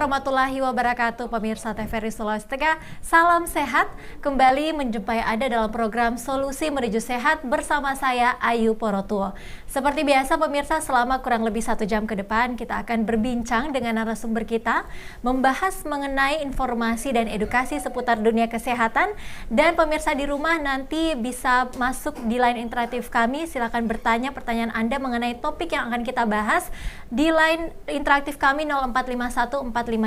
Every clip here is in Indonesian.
warahmatullahi wabarakatuh, pemirsa TVRI Sulawesi Tengah. Salam sehat, kembali menjumpai Anda dalam program Solusi Menuju Sehat bersama saya Ayu Porotuo. Seperti biasa pemirsa, selama kurang lebih 1 jam ke depan kita akan berbincang dengan narasumber kita, membahas mengenai informasi dan edukasi seputar dunia kesehatan. Dan pemirsa di rumah nanti bisa masuk di line interaktif kami, silakan bertanya pertanyaan Anda mengenai topik yang akan kita bahas di line interaktif kami 0451 452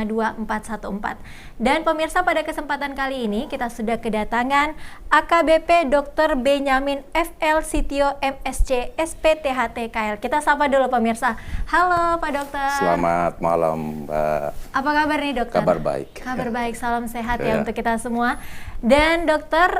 414. Dan pemirsa, pada kesempatan kali ini kita sudah kedatangan AKBP Dr. Benyamin FL Sitio MSc SPTHT KL. Kita sapa dulu pemirsa. Halo Pak Dokter. Selamat malam Mbak. Apa kabar nih dokter? Kabar baik. Kabar baik, salam sehat ya untuk kita semua. Dan dokter,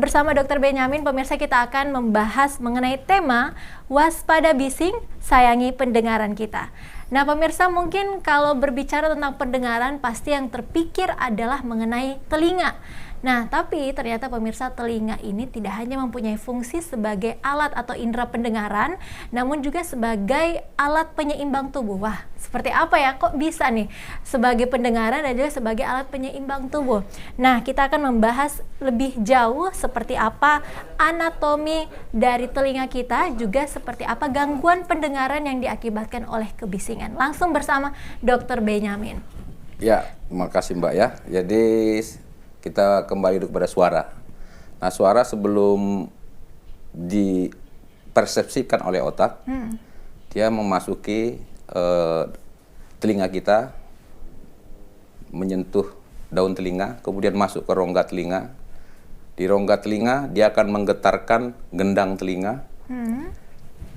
bersama Dr. Benyamin, pemirsa kita akan membahas mengenai tema waspada bising, sayangi pendengaran kita. Nah pemirsa, mungkin kalau berbicara tentang pendengaran pasti yang terpikir adalah mengenai telinga. Nah tapi ternyata pemirsa, telinga ini tidak hanya mempunyai fungsi sebagai alat atau indera pendengaran, namun juga sebagai alat penyeimbang tubuh. Wah, seperti apa ya, kok bisa nih sebagai pendengaran dan juga sebagai alat penyeimbang tubuh. Nah kita akan membahas lebih jauh seperti apa anatomi dari telinga kita, juga seperti apa gangguan pendengaran yang diakibatkan oleh kebisingan. Langsung bersama Dr. Benyamin. Ya, makasih Mbak ya. Jadi kita kembali kepada suara. Nah, suara sebelum dipersepsikan oleh otak, dia memasuki telinga kita, menyentuh daun telinga, kemudian masuk ke rongga telinga. Di rongga telinga, dia akan menggetarkan gendang telinga.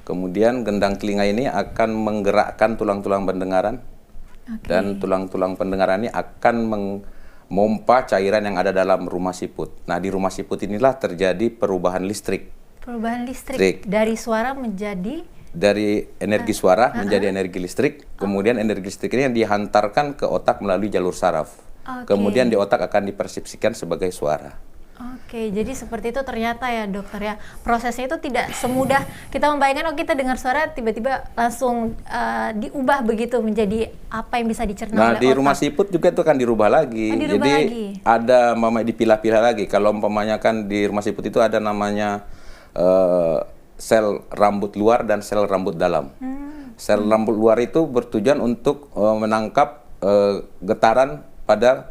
Kemudian gendang telinga ini akan menggerakkan tulang-tulang pendengaran. Dan tulang-tulang pendengaran ini akan memompa cairan yang ada dalam rumah siput. Nah, di rumah siput inilah terjadi perubahan listrik. Perubahan listrik dari suara menjadi? Dari energi suara menjadi energi listrik. Kemudian energi listrik ini yang dihantarkan ke otak melalui jalur saraf. Kemudian di otak akan dipersepsikan sebagai suara. Oke, jadi seperti itu ternyata ya dokter ya. Prosesnya itu tidak semudah kita membayangkan, oh kita dengar suara tiba-tiba langsung diubah begitu menjadi apa yang bisa dicerna oleh otak. Nah, di rumah siput juga itu akan dirubah lagi. Jadi ada dipilah-pilah lagi. Kalau umpamanya kan di rumah siput itu ada namanya sel rambut luar dan sel rambut dalam. Sel rambut luar itu bertujuan untuk menangkap getaran pada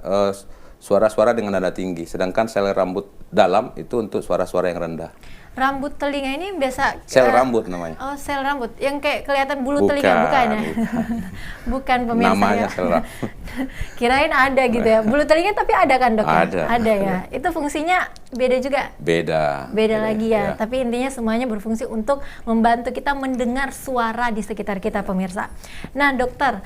suara-suara dengan nada tinggi, sedangkan sel rambut dalam itu untuk suara-suara yang rendah. Rambut telinga ini biasa sel rambut namanya. Oh, sel rambut yang kayak kelihatan bulu telinga, bukan ya? Bukan pemirsa. Namanya ya. Sel rambut. Kirain ada gitu ya. Bulu telinga tapi ada kan dok? Ada ya. Itu fungsinya beda juga? Beda lagi ya. Tapi intinya semuanya berfungsi untuk membantu kita mendengar suara di sekitar kita pemirsa. Nah dokter,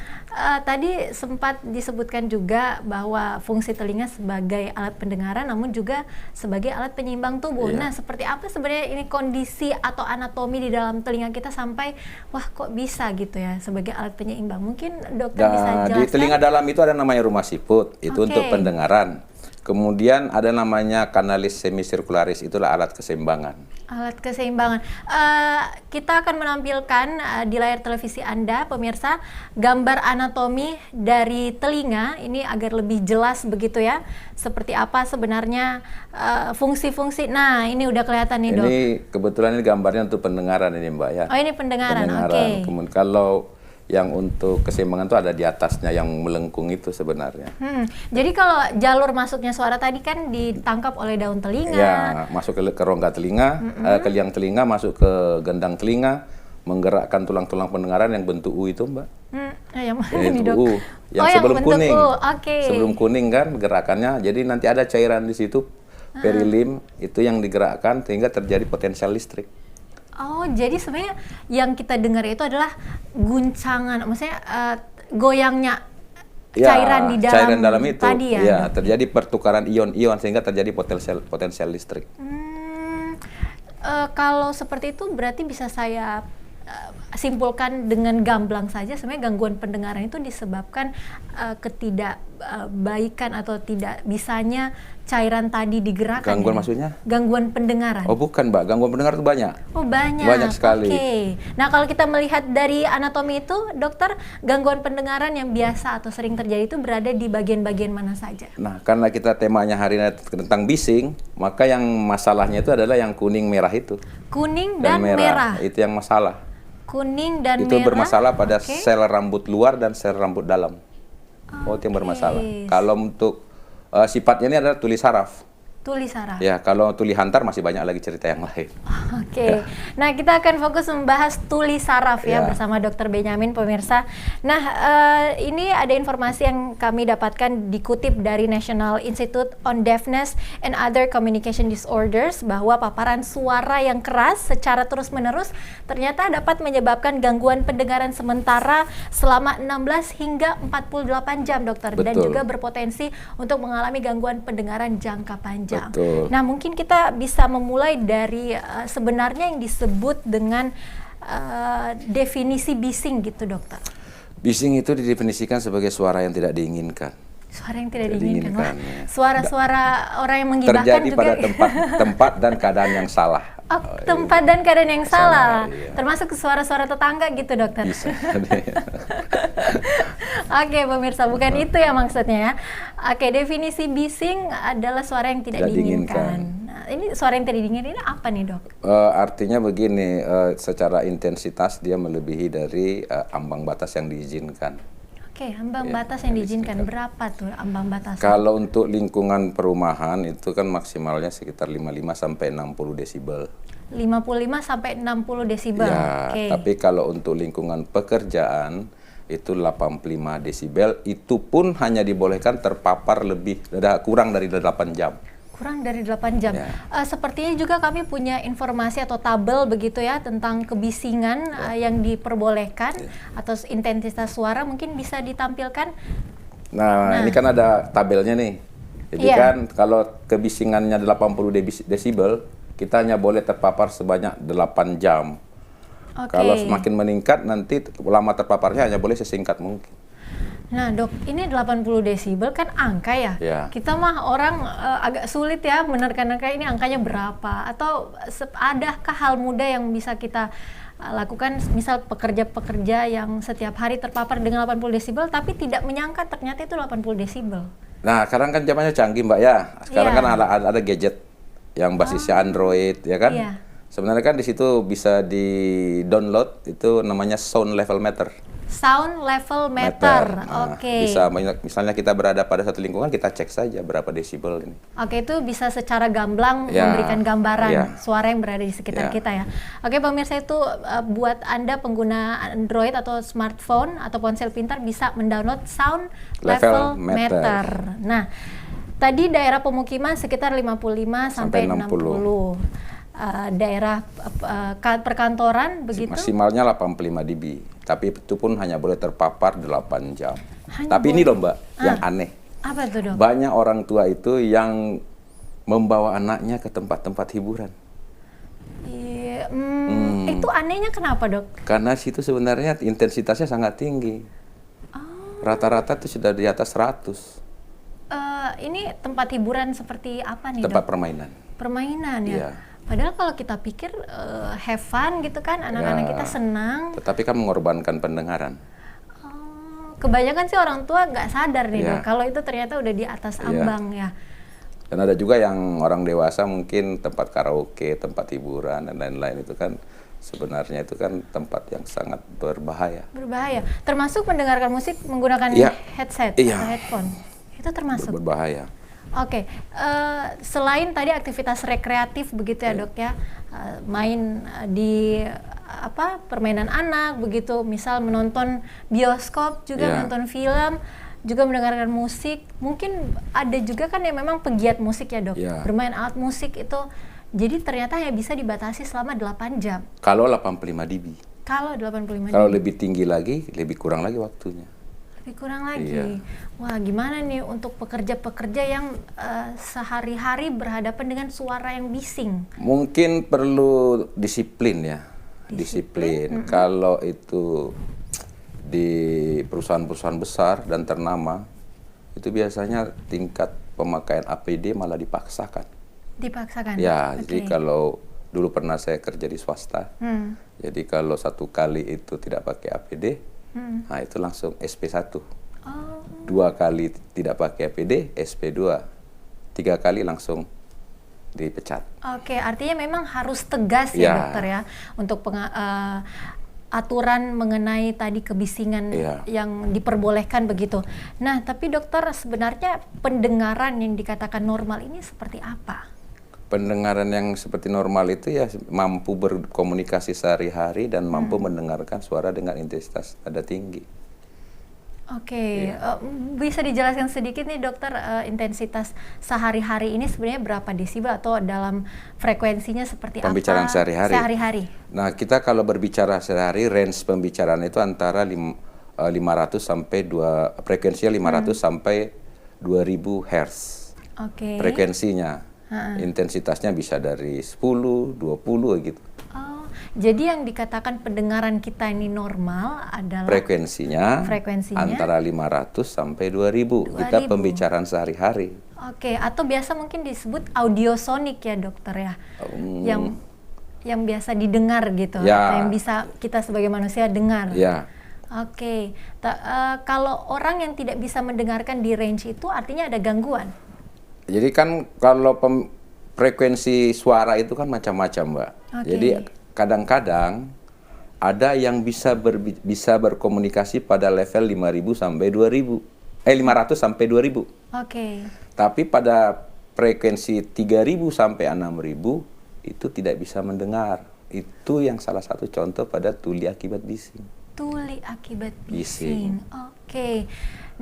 tadi sempat disebutkan juga bahwa fungsi telinga sebagai alat pendengaran namun juga sebagai alat penyeimbang tubuh. Nah seperti apa sebenarnya ini kondisi atau anatomi di dalam telinga kita sampai wah kok bisa gitu ya sebagai alat penyeimbang? Mungkin dokter bisa jelaskan. Di telinga dalam itu ada namanya rumah siput, itu untuk pendengaran. Kemudian ada namanya kanalis semisirkularis, itulah alat keseimbangan. Alat keseimbangan. Kita akan menampilkan di layar televisi Anda, pemirsa, gambar anatomi dari telinga ini agar lebih jelas begitu ya. Seperti apa sebenarnya fungsi-fungsi. Nah, ini udah kelihatan nih dok. Ini kebetulan ini gambarnya untuk pendengaran ini Mbak ya. Oh ini pendengaran, oke. Kemudian kalau yang untuk keseimbangan itu ada di atasnya yang melengkung itu sebenarnya. Jadi kalau jalur masuknya suara tadi kan ditangkap oleh daun telinga. Ya, masuk ke rongga telinga, ke liang telinga, masuk ke gendang telinga, menggerakkan tulang-tulang pendengaran yang bentuk U itu Mbak. Yang mana nih dok? Yang sebelum kuning. Okay. Sebelum kuning kan gerakannya, jadi nanti ada cairan di situ, perilim, itu yang digerakkan sehingga terjadi potensial listrik. Oh, jadi sebenarnya yang kita dengar itu adalah guncangan, maksudnya goyangnya cairan di dalam itu. Tadi ya. Ya, terjadi pertukaran ion-ion sehingga terjadi potensial listrik. Kalau seperti itu berarti bisa saya simpulkan dengan gamblang saja sebenarnya gangguan pendengaran itu disebabkan ketidakbaikan atau tidak bisanya cairan tadi digerakkan? Gangguan maksudnya? Gangguan pendengaran. Oh bukan Mbak, gangguan pendengar itu banyak. Oh banyak. Banyak sekali. Oke. Nah kalau kita melihat dari anatomi itu, dokter, gangguan pendengaran yang biasa atau sering terjadi itu berada di bagian-bagian mana saja? Nah karena kita temanya hari ini tentang bising, maka yang masalahnya itu adalah yang kuning merah itu. Kuning dan merah. Itu yang masalah. Kuning dan itu merah. Itu bermasalah pada sel rambut luar dan sel rambut dalam. Oh itu yang bermasalah. Kalau untuk sifatnya ini adalah tuli saraf. Tuli saraf. Ya, kalau tuli hantar masih banyak lagi cerita yang lain. Oke. Nah, kita akan fokus membahas tuli saraf ya bersama Dr. Benyamin, pemirsa. Nah, ini ada informasi yang kami dapatkan dikutip dari National Institute on Deafness and Other Communication Disorders bahwa paparan suara yang keras secara terus-menerus ternyata dapat menyebabkan gangguan pendengaran sementara selama 16 hingga 48 jam, dokter. Betul. Dan juga berpotensi untuk mengalami gangguan pendengaran jangka panjang. Betul. Nah, mungkin kita bisa memulai dari sebenarnya yang disebut dengan definisi bising gitu, dokter. Bising itu didefinisikan sebagai suara yang tidak diinginkan. Suara yang tidak diinginkan. Wah, suara-suara orang yang menggibahkan terjadi juga. Pada tempat dan keadaan yang salah. Oh, tempat dan keadaan yang salah. Iya. Termasuk suara-suara tetangga gitu, dokter. Bisa. Oke, pemirsa, bukan itu ya maksudnya ya. Oke, definisi bising adalah suara yang tidak diinginkan. Nah, ini suara yang tidak diinginkan ini apa nih, dok? Artinya begini, secara intensitas dia melebihi dari ambang batas yang diizinkan. Oke, ambang batas yang diizinkan berapa tuh ambang batas? Kalau untuk lingkungan perumahan itu kan maksimalnya sekitar 55 sampai 60 desibel. 55 sampai 60 desibel. Ya, tapi kalau untuk lingkungan pekerjaan itu 85 desibel, itu pun hanya dibolehkan terpapar kurang dari 8 jam. Kurang dari 8 jam. Ya. Sepertinya juga kami punya informasi atau tabel begitu ya tentang kebisingan yang diperbolehkan atau intensitas suara, mungkin bisa ditampilkan. Nah, ini kan ada tabelnya nih. Jadi kan kalau kebisingannya 80 desibel, kita hanya boleh terpapar sebanyak 8 jam. Kalau semakin meningkat nanti lama terpaparnya hanya boleh sesingkat mungkin. Nah, dok, ini 80 desibel kan angka ya? Kita mah orang agak sulit ya menerka-nerka ini angkanya berapa, atau adakah hal mudah yang bisa kita lakukan, misal pekerja-pekerja yang setiap hari terpapar dengan 80 desibel tapi tidak menyangka ternyata itu 80 desibel. Nah, sekarang kan zamannya canggih, Mbak ya. Sekarang kan ada gadget yang basisnya Android ya kan? Sebenarnya kan di situ bisa di-download, itu namanya sound level meter. Sound level meter. Nah, bisa, misalnya kita berada pada satu lingkungan, kita cek saja berapa desibel ini. Oke, itu bisa secara gamblang memberikan gambaran suara yang berada di sekitar kita ya. Oke, pemirsa, itu buat Anda pengguna Android atau smartphone atau ponsel pintar bisa mendownload sound level meter. Nah, tadi daerah pemukiman sekitar 55 sampai 60. Daerah perkantoran begitu? Maksimalnya 85 dB. Tapi itu pun hanya boleh terpapar 8 jam. Tapi ini loh Mbak, yang aneh. Apa itu, dok? Banyak orang tua itu yang membawa anaknya ke tempat-tempat hiburan. Itu anehnya kenapa, dok? Karena situ sebenarnya intensitasnya sangat tinggi. Rata-rata itu sudah di atas 100. Ini tempat hiburan seperti apa nih, tempat dok? permainan. Permainan ya? Padahal kalau kita pikir have fun gitu kan, anak-anak kita senang. Tetapi kan mengorbankan pendengaran. Kebanyakan sih orang tua nggak sadar nih, dok, kalau itu ternyata udah di atas ambang ya. Dan ada juga yang orang dewasa mungkin tempat karaoke, tempat hiburan dan lain-lain itu kan sebenarnya itu kan tempat yang sangat berbahaya. Berbahaya. Termasuk mendengarkan musik menggunakan headset atau headphone. Itu termasuk. Berbahaya. Oke, selain tadi aktivitas rekreatif begitu ya, dok ya, main di permainan anak begitu, misal menonton bioskop juga, menonton film, juga mendengarkan musik. Mungkin ada juga kan yang memang pegiat musik ya, dok, bermain alat musik itu. Jadi ternyata ya bisa dibatasi selama 8 jam. Kalau 85 dB. Kalau 85 dB. Kalau lebih tinggi lagi, lebih kurang lagi waktunya. Lebih kurang lagi. Wah, gimana nih untuk pekerja-pekerja yang sehari-hari berhadapan dengan suara yang bising? Mungkin perlu disiplin ya. Disiplin. Kalau itu di perusahaan-perusahaan besar dan ternama itu biasanya tingkat pemakaian APD malah dipaksakan. Dipaksakan? Ya, jadi kalau dulu pernah saya kerja di swasta, jadi kalau 1 kali itu tidak pakai APD, nah itu langsung SP1. 2 kali tidak pakai APD, SP2. 3 kali langsung dipecat. Oke, artinya memang harus tegas ya dokter ya untuk aturan mengenai tadi kebisingan yang diperbolehkan begitu. Nah, tapi dokter sebenarnya pendengaran yang dikatakan normal ini seperti apa? Pendengaran yang seperti normal itu ya mampu berkomunikasi sehari-hari dan mampu mendengarkan suara dengan intensitas nada tinggi. Oke, bisa dijelaskan sedikit nih dokter, intensitas sehari-hari ini sebenarnya berapa desibel atau dalam frekuensinya seperti pembicaraan apa? Sehari-hari. Nah, kita kalau berbicara sehari, range pembicaraan itu antara 500 sampai frekuensinya 500 sampai 2000 Hz. Oke. Frekuensinya. Intensitasnya bisa dari 10, 20 gitu. Jadi yang dikatakan pendengaran kita ini normal adalah frekuensinya antara 500 sampai 2000. Kita pembicaraan sehari-hari. Oke, atau biasa mungkin disebut audiosonik ya dokter ya. Yang biasa didengar gitu, atau yang bisa kita sebagai manusia dengar. Ya. Oke. Kalau orang yang tidak bisa mendengarkan di range itu artinya ada gangguan. Jadi kan kalau frekuensi suara itu kan macam-macam, Mbak. Jadi kadang-kadang ada yang bisa berkomunikasi pada level 5.000 sampai 2.000. 500 sampai 2.000. Tapi pada frekuensi 3.000 sampai 6.000 itu tidak bisa mendengar. Itu yang salah satu contoh pada tuli akibat bising. Tuli akibat bising. Oke.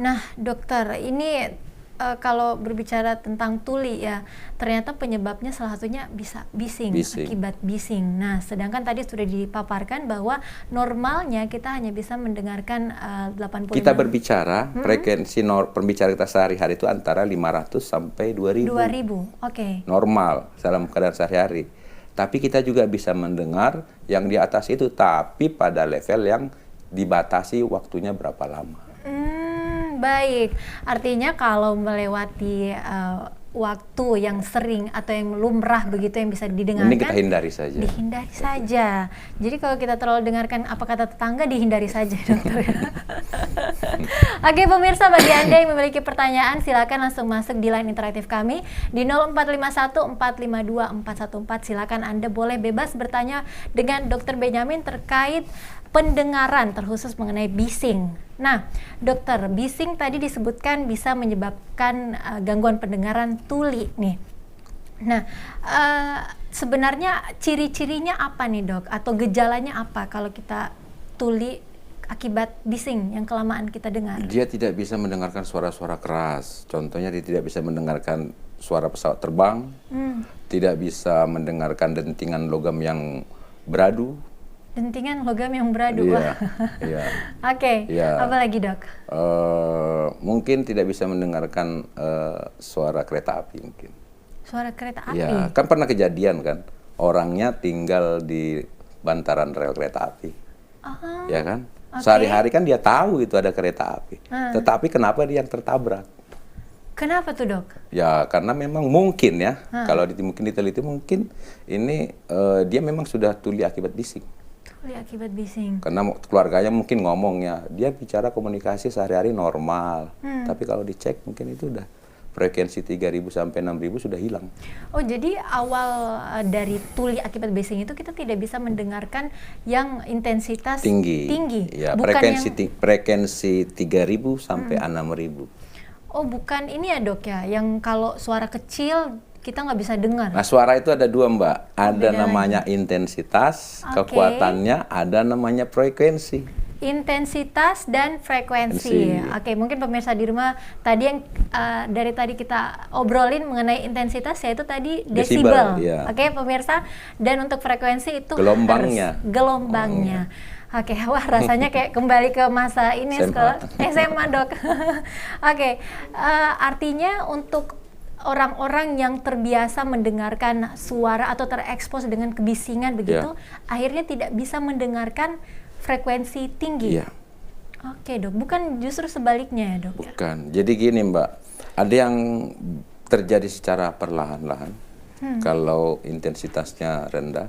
Nah, dokter, ini kalau berbicara tentang tuli ya, ternyata penyebabnya salah satunya bisa bising. Akibat bising. Nah, sedangkan tadi sudah dipaparkan bahwa normalnya kita hanya bisa mendengarkan 85. Kita berbicara, frekuensi pembicara kita sehari-hari itu antara 500 sampai 2.000. 2.000, normal dalam keadaan sehari-hari. Tapi kita juga bisa mendengar yang di atas itu, tapi pada level yang dibatasi waktunya berapa lama. Baik, artinya kalau melewati waktu yang sering atau yang lumrah begitu yang bisa didengarkan, ini kita hindari saja. Dihindari saja. Jadi kalau kita terlalu dengarkan apa kata tetangga, dihindari saja, dokter. Oke, pemirsa, bagi Anda yang memiliki pertanyaan, silakan langsung masuk di line interaktif kami di 0451 452 414. Silakan Anda boleh bebas bertanya dengan Dr. Benyamin terkait pendengaran, terkhusus mengenai bising. Nah, dokter, bising tadi disebutkan bisa menyebabkan gangguan pendengaran tuli nih. Nah, sebenarnya ciri-cirinya apa nih, dok? Atau gejalanya apa kalau kita tuli akibat bising yang kelamaan kita dengar? Dia tidak bisa mendengarkan suara-suara keras. Contohnya dia tidak bisa mendengarkan suara pesawat terbang, tidak bisa mendengarkan dentingan logam yang beradu. Dentingan logam yang beradu. Iya. Oke. Apa lagi, dok? Mungkin tidak bisa mendengarkan suara kereta api mungkin. Suara kereta api? Iya, kan pernah kejadian kan, orangnya tinggal di bantaran rel kereta api. Ya kan? Sehari-hari kan dia tahu itu ada kereta api. Tetapi kenapa dia yang tertabrak? Kenapa tuh, dok? Ya, karena memang mungkin ya, kalau mungkin diteliti mungkin ini dia memang sudah tuli akibat bising. Akibat bising. Karena keluarganya mungkin ngomongnya, dia bicara komunikasi sehari-hari normal. Tapi kalau dicek mungkin itu udah frekuensi 3.000 sampai 6.000 sudah hilang. Oh, jadi awal dari tuli akibat bising itu kita tidak bisa mendengarkan yang intensitas tinggi. Ya, frekuensi 3.000 sampai 6.000. Oh, bukan ini ya, dok ya, yang kalau suara kecil kita nggak bisa dengar. Nah, suara itu ada 2, Mbak. Ada namanya intensitas, kekuatannya, ada namanya frekuensi. Intensitas dan frekuensi. Oke, mungkin pemirsa di rumah tadi yang dari tadi kita obrolin mengenai intensitas, yaitu tadi desibel. Oke, pemirsa. Dan untuk frekuensi itu gelombangnya. Oke, wah rasanya kayak kembali ke masa ini sekolah SMA, dok. Oke, artinya untuk orang-orang yang terbiasa mendengarkan suara atau terekspos dengan kebisingan begitu, akhirnya tidak bisa mendengarkan frekuensi tinggi. Oke dok, bukan justru sebaliknya ya dok? Bukan. Jadi gini Mbak, ada yang terjadi secara perlahan-lahan. Kalau intensitasnya rendah,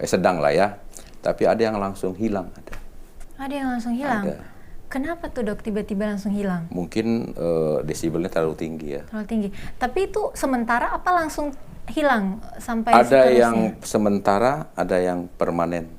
sedang lah ya. Tapi ada yang langsung hilang. Ada yang langsung hilang? Ada. Kenapa tuh dok tiba-tiba langsung hilang? Mungkin desibelnya terlalu tinggi ya. Terlalu tinggi. Tapi itu sementara apa langsung hilang sampai Ada seterusnya? yang sementara, ada yang permanen.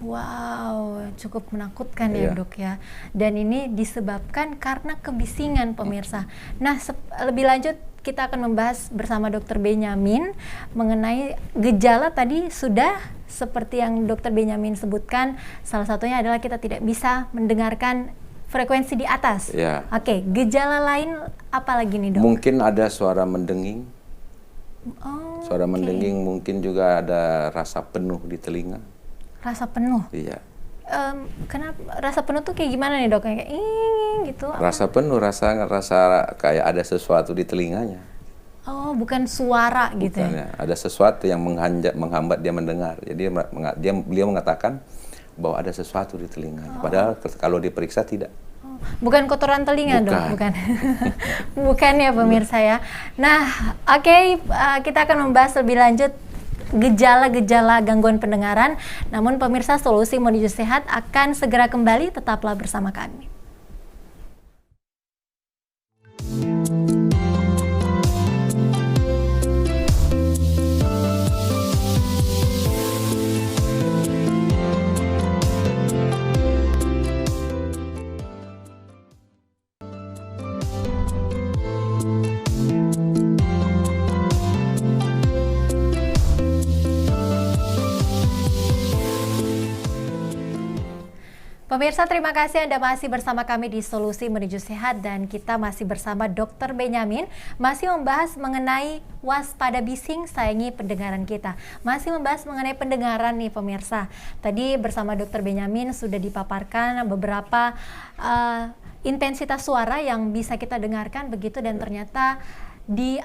Wow, cukup menakutkan ya dok ya. Dan ini disebabkan karena kebisingan pemirsa. Nah, lebih lanjut kita akan membahas bersama Dr. Benyamin mengenai gejala tadi sudah seperti yang Dr. Benyamin sebutkan. Salah satunya adalah kita tidak bisa mendengarkan frekuensi di atas. Ya. Oke, gejala lain apa lagi nih dok? Mungkin ada suara mendenging. Oh, Suara mendenging, mungkin juga ada rasa penuh di telinga. Rasa penuh? Iya. Kenapa rasa penuh tuh kayak gimana nih dok? Kayak gitu? Rasa penuh, rasa kayak ada sesuatu di telinganya. Oh, bukan suara gitu ya? Ada sesuatu yang menghambat dia mendengar. Jadi beliau mengatakan bahwa ada sesuatu di telinganya. Padahal kalau diperiksa tidak. Bukan kotoran telinga Bukan. dok? Bukan. Bukan ya pemirsa ya. Nah, oke, kita akan membahas lebih lanjut gejala-gejala gangguan pendengaran. Namun pemirsa, Solusi Menuju Sehat akan segera kembali, tetaplah bersama kami. Pemirsa, terima kasih Anda masih bersama kami di Solusi Menuju Sehat dan kita masih bersama Dr. Benyamin, masih membahas mengenai waspada bising, sayangi pendengaran kita. Masih membahas mengenai pendengaran nih pemirsa. Tadi bersama Dr. Benyamin sudah dipaparkan beberapa intensitas suara yang bisa kita dengarkan begitu, dan ternyata di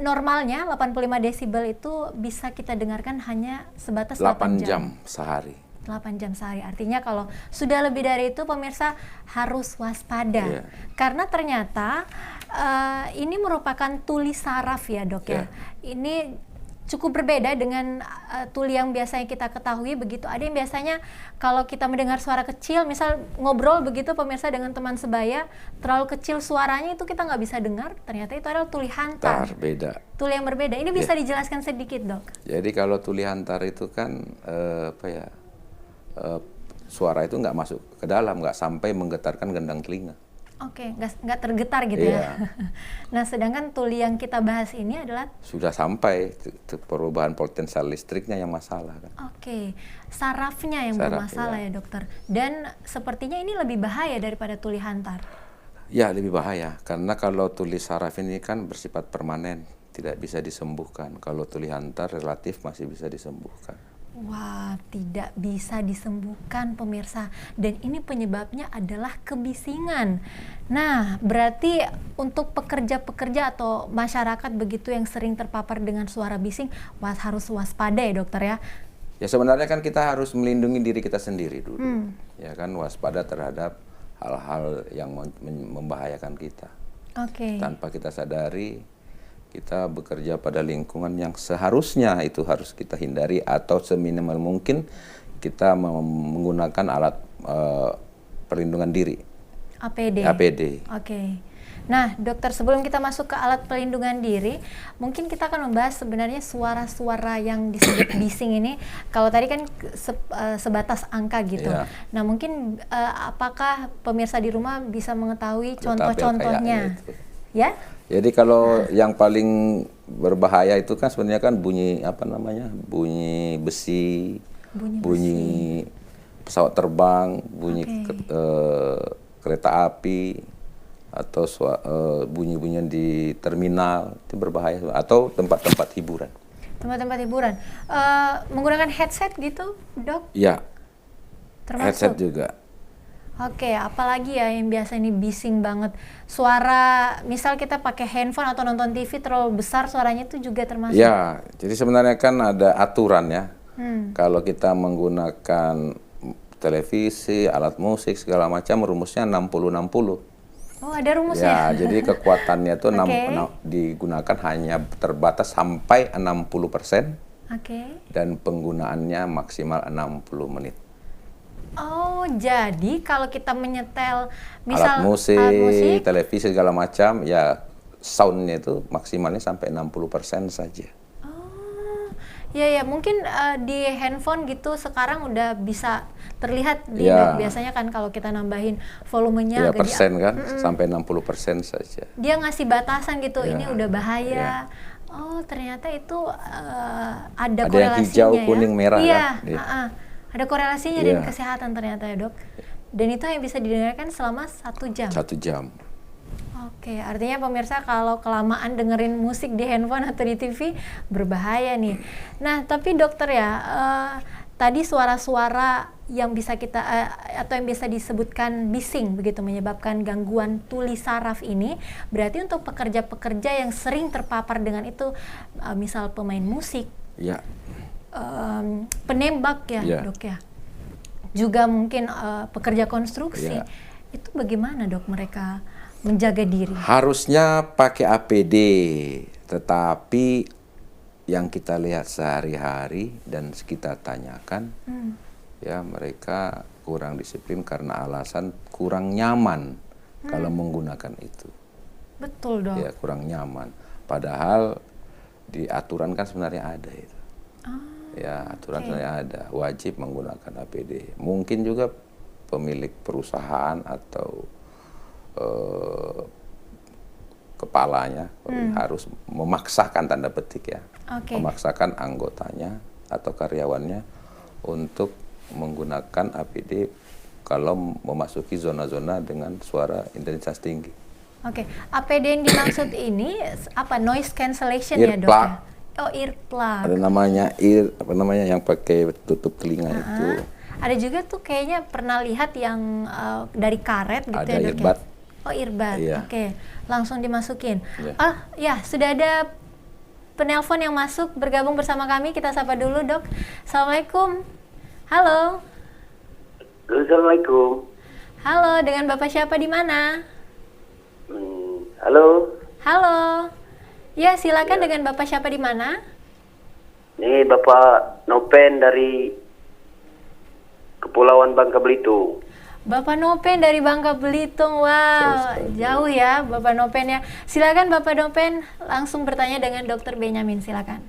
normalnya 85 desibel itu bisa kita dengarkan hanya sebatas 8 jam sehari. 8 jam sehari. Artinya kalau sudah lebih dari itu pemirsa harus waspada. Karena ternyata ini merupakan tuli saraf ya dok ya. Ini cukup berbeda dengan tuli yang biasanya kita ketahui begitu. Ada yang biasanya kalau kita mendengar suara kecil, misal ngobrol begitu pemirsa dengan teman sebaya, terlalu kecil suaranya itu kita nggak bisa dengar. Ternyata itu adalah tuli hantar. Beda. Tuli yang berbeda. Ini bisa dijelaskan sedikit dok? Jadi kalau tuli hantar itu kan suara itu nggak masuk ke dalam, nggak sampai menggetarkan gendang telinga. Oke, nggak tergetar gitu ya. Nah, sedangkan tuli yang kita bahas ini adalah sudah sampai perubahan potensial listriknya yang masalah kan. Oke, sarafnya yang bermasalah ya dokter. Dan sepertinya ini lebih bahaya daripada tuli hantar. Ya, lebih bahaya karena kalau tuli saraf ini kan bersifat permanen, tidak bisa disembuhkan. Kalau tuli hantar relatif masih bisa disembuhkan. Wah, tidak bisa disembuhkan pemirsa. Dan ini penyebabnya adalah kebisingan. Nah, berarti untuk pekerja-pekerja atau masyarakat begitu yang sering terpapar dengan suara bising, harus waspada ya dokter ya? Ya sebenarnya kan kita harus melindungi diri kita sendiri dulu. Ya kan, waspada terhadap hal-hal yang membahayakan kita. Tanpa kita sadari, kita bekerja pada lingkungan yang seharusnya itu harus kita hindari, atau seminimal mungkin kita menggunakan alat perlindungan diri. APD. Oke. Nah, dokter, sebelum kita masuk ke alat pelindungan diri, mungkin kita akan membahas sebenarnya suara-suara yang disebut bising ini. Kalau tadi kan sebatas angka gitu. Nah, mungkin apakah pemirsa di rumah bisa mengetahui contoh-contohnya? Ya? Jadi kalau yang paling berbahaya itu kan sebenarnya kan bunyi bunyi besi, bunyi pesawat terbang, bunyi kereta api, atau bunyi-bunyian di terminal, itu berbahaya, atau tempat-tempat hiburan. Tempat-tempat hiburan. Menggunakan headset gitu, dok? Iya. Termasuk? Headset juga. Oke, apalagi ya yang biasa ini bising banget. Suara, misal kita pakai handphone atau nonton TV terlalu besar, suaranya itu juga termasuk? Ya, jadi sebenarnya kan ada aturan ya. Kalau kita menggunakan televisi, alat musik segala macam rumusnya 60-60. Oh, ada rumusnya. Ya, jadi kekuatannya itu digunakan hanya terbatas sampai 60%. Dan penggunaannya maksimal 60 menit. Oh, jadi kalau kita menyetel misal alat musik, televisi segala macam, ya soundnya itu maksimalnya sampai 60% saja. Oh, ya mungkin di handphone gitu sekarang udah bisa terlihat di biasanya kan kalau kita nambahin volumenya persen kan, sampai 60% saja. Dia ngasih batasan gitu, ini udah bahaya. Oh, ternyata itu ada korelasinya yang hijau, kuning, merah kan? Ada korelasinya dengan kesehatan ternyata ya, Dok. Dan itu yang bisa didengarkan selama 1 jam. 1 jam. Oke, artinya pemirsa kalau kelamaan dengerin musik di handphone atau di TV berbahaya nih. Nah, tapi dokter ya, tadi suara-suara yang bisa kita atau yang bisa disebutkan bising begitu menyebabkan gangguan tuli saraf ini, berarti untuk pekerja-pekerja yang sering terpapar dengan itu, misal pemain musik, penembak ya, Dok ya, juga mungkin pekerja konstruksi, itu bagaimana Dok mereka menjaga diri? Harusnya pakai APD, tetapi yang kita lihat sehari-hari dan kita tanyakan, ya mereka kurang disiplin karena alasan kurang nyaman kalau menggunakan itu. Betul Dok. Ya kurang nyaman. Padahal di aturan kan sebenarnya ada itu. Ya aturan sebenarnya ada, wajib menggunakan APD. Mungkin juga pemilik perusahaan atau kepalanya harus memaksakan tanda petik ya, memaksakan anggotanya atau karyawannya untuk menggunakan APD kalau memasuki zona-zona dengan suara intensitas tinggi. APD yang dimaksud ini apa? Noise cancellation ya Dok? Oh, earplug. Ada namanya yang pakai tutup telinga itu. Ada juga tuh kayaknya pernah lihat yang dari karet gitu. Ada ya Dok? earbud. Oh, earbud. Langsung dimasukin. Sudah ada penelpon yang masuk bergabung bersama kami. Kita sapa dulu Dok. Assalamualaikum. Halo. Assalamualaikum. Halo, dengan Bapak siapa di mana? Halo. Halo. Ya, silakan dengan Bapak siapa di mana? Ini Bapak Nopen dari Kepulauan Bangka Belitung. Bapak Nopen dari Bangka Belitung, wow, jauh ya Bapak Nopen ya. Silakan Bapak Nopen langsung bertanya dengan Dr. Benyamin, silakan.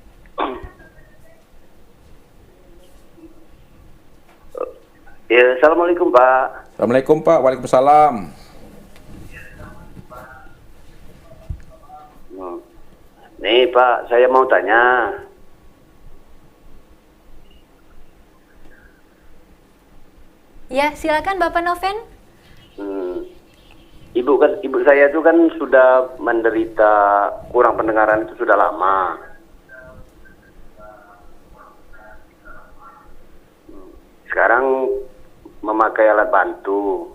Ya, Assalamualaikum Pak. Assalamualaikum Pak, waalaikumsalam. Nih Pak, saya mau tanya. Ya, silakan Bapak Noven. Ibu saya itu kan sudah menderita kurang pendengaran itu sudah lama. Sekarang memakai alat bantu.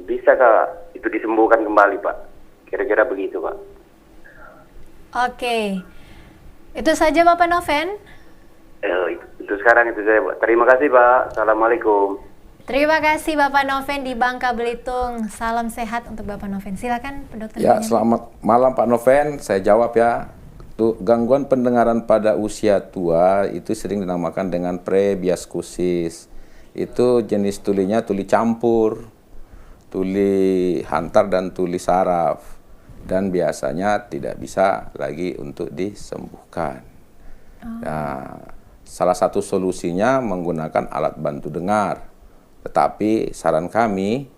Bisakah itu disembuhkan kembali Pak? Kira-kira begitu Pak. Itu saja Bapak Noven. Itu sekarang itu saya Pak. Terima kasih Pak. Assalamualaikum. Terima kasih Bapak Noven di Bangka Belitung. Salam sehat untuk Bapak Noven. Silakan Dokter. Ya, selamat malam Pak Noven. Saya jawab ya. Gangguan pendengaran pada usia tua itu sering dinamakan dengan presbiaskusis. Itu jenis tulinya tuli campur, tuli hantar dan tuli saraf, dan biasanya tidak bisa lagi untuk disembuhkan. Nah, salah satu solusinya menggunakan alat bantu dengar. Tetapi saran kami,